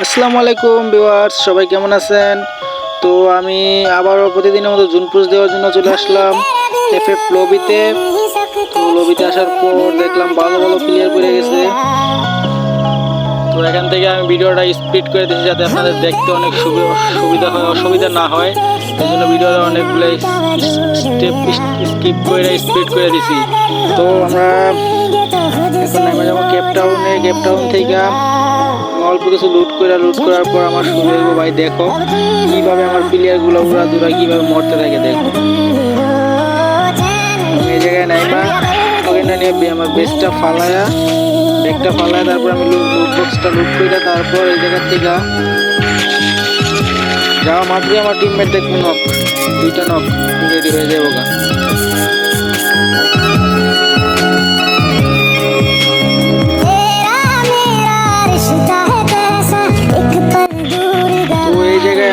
আসসালামু আলাইকুম ভিউয়ার্স, সবাই কেমন আছেন? তো আমি আবারও প্রতিদিনের মতো জুন পুশ দেওয়ার জন্য চলে আসলাম এফএফ লবিতে। তো লবিতে আসার পর দেখলাম ভালো ভালো প্লেয়ার পড়ে গেছে। তো এখান থেকে আমি ভিডিওটা স্পিড করে দিয়েছি যাতে আপনাদের দেখতে অনেক সুবিধা হয়, অসুবিধা না হয়। এই জন্য ভিডিওটা অনেকগুলো স্টেপ স্কিপ করে স্পিড করে দিছি। তো আমরা এখন নেমে যাবো কেপটাউনে। কেপটাউন থেকে অল্প কিছু লুট করার পর আমার শুরু হইব। ভাই দেখো কিভাবে আমার প্লেয়ারগুলো উড়া কিভাবে মরতে থাকে। দেখো আমি এই জায়গায় নাইমা ওখানে নিয়ে আমার ব্যাগটা ফালায়া তারপর আমি লুট বক্সটা লুট করে তারপর এই জায়গা থেকে যাওয়া মাত্রই আমার টিমমেট দেখবে দুইটা নক রেডি হয়ে যাবো গা।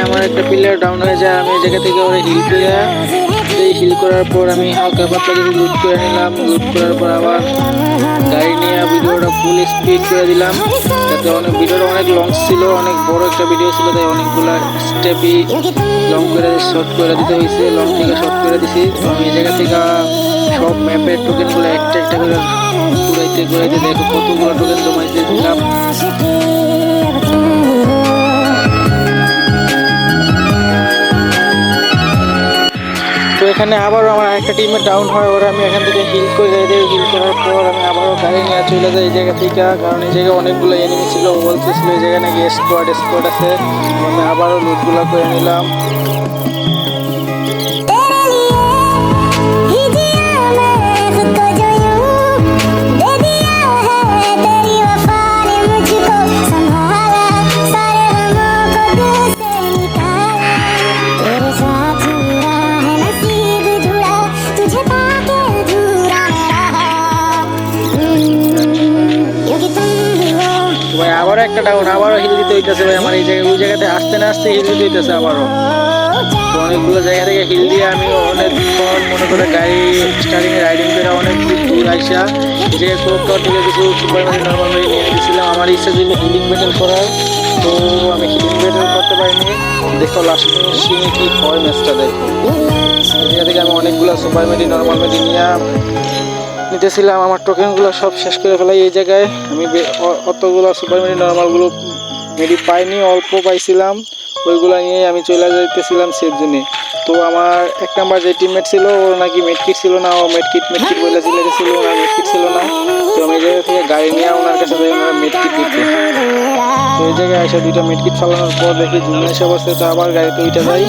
আমার একটা প্লেয়ার ডাউন হয়ে যায়, আমি এই জায়গা থেকে ওরা হিল করার পর আমি হালকা পাতলা কিছু লুট করে নিলাম। লুট করার পর আবার গাড়ি নিয়ে ভিডিওটা ফুল স্পিড করে দিলাম, যাতে ভিডিওটা অনেক লং ছিল, অনেক বড় একটা ভিডিও ছিল, তাই অনেকগুলো স্টেপই লং করে শর্ট করে দিতে হয়েছে। লং থেকে শর্ট করে দিছি। তো আমি এই জায়গা থেকে সব ম্যাপের টোকেনগুলো একটা করে ঘুরাইতে দেখো কতগুলো টোকেন জমাইতে দিলাম। তো এখানে আবারও আমার আরেকটা টিমের ডাউন হয়, ওরা আমি এখান থেকে হিল করে দিই। হিল করার পর আমি আবারও গাড়ি নিয়ে চলে যাই এই জায়গা থেকে, কারণ এই জায়গায় অনেকগুলো এনিমি ছিল। বলতেছিল এই জায়গায় নাকি স্কোয়াড আছে। আমি আবারও লুটগুলো করে নিলাম। ভাই আবারও একটা ডাউন, আবারও হিল দিতে হইতেছে। ভাই আমার এই জায়গায় ওই জায়গাতে আসতে না আসতে হিল দিতে হইতেছে আবারও। তো অনেকগুলো জায়গা থেকে হিল দিয়ে আমি অনেকক্ষণ মনে করে গাড়ি স্টার্টিং রাইডিং করে অনেক দূর আইসা এই জায়গায় ক্লোক থেকে কিছু সুপার মারি নর্মাল মারি নিয়ে গেছিলাম। আমার ইচ্ছা ছিল হিলিং ব্যাটেল করার, তো আমি হিলিং ব্যাটেল করতে পারিনি। দেখো লাস্ট ফিনিশিংয়ে কি হয় ম্যাচটা দেখো। এই জায়গা থেকে আমি অনেকগুলো সুপার মারি নর্মাল মারি নিতেছিলাম। আমার টোকেনগুলো সব শেষ করে ফেলাই এই জায়গায়। আমি অতগুলো সুপার নর্মালগুলো মেডি পাইনি, অল্প পাইছিলাম। ওইগুলো নিয়ে আমি চলে যাইতেছিলাম সেফ জোনে। তো আমার এক নাম্বার যে টিমমেট ছিল ওর নাকি মেডকিট ছিল না, ও মেডকিট বলে চিলেছিল, ওনার মেডকিট ছিল না। তো আমি এই জায়গা থেকে গাড়ি নিয়ে ওনার কাছে যাই, ওনারা মেডকিট দিতে। তো এই জায়গায় এসে দুইটা মেডকিট চালানোর পর দেখি জুনে এসে বসে, তো আবার গাড়িতে উঠে যাই।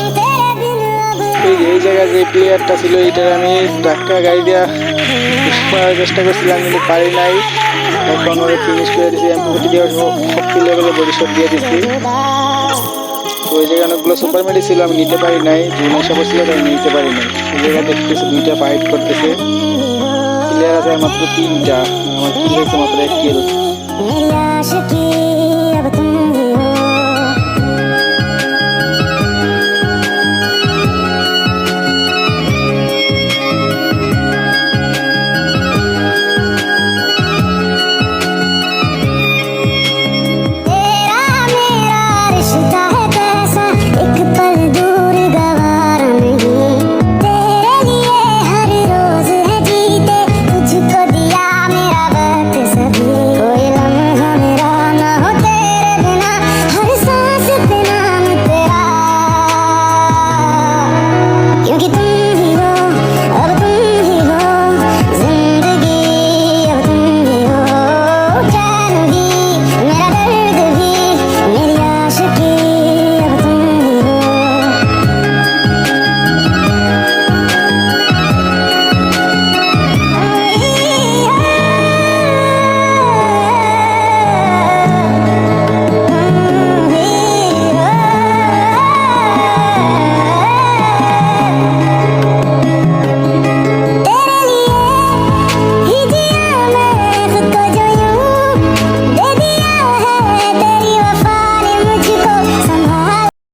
এই জায়গায় যে প্লেয়ারটা ছিল এইটার আমি ধাক্কা গাড়ি দেওয়া চেষ্টা করছিলাম, কিন্তু পারি নাই। এখন ওরা ফিনিশ করে দিয়েছি, আমি প্রতি দেওয়ার শক্তি লেভেলে বডি শট দিয়ে দিচ্ছি। তো ওই জায়গায় অনেকগুলো সুপার মেডি ছিল, আমি নিতে পারি নাই। জুন সবাই ছিল তাই নিতে পারি নাই। এই জায়গায় দেখতেছি দুইটা ফাইট করতেছে, প্লেয়ার আছে মাত্র 3টা, আমার কিল হয়েছে মাত্র 1 কিল।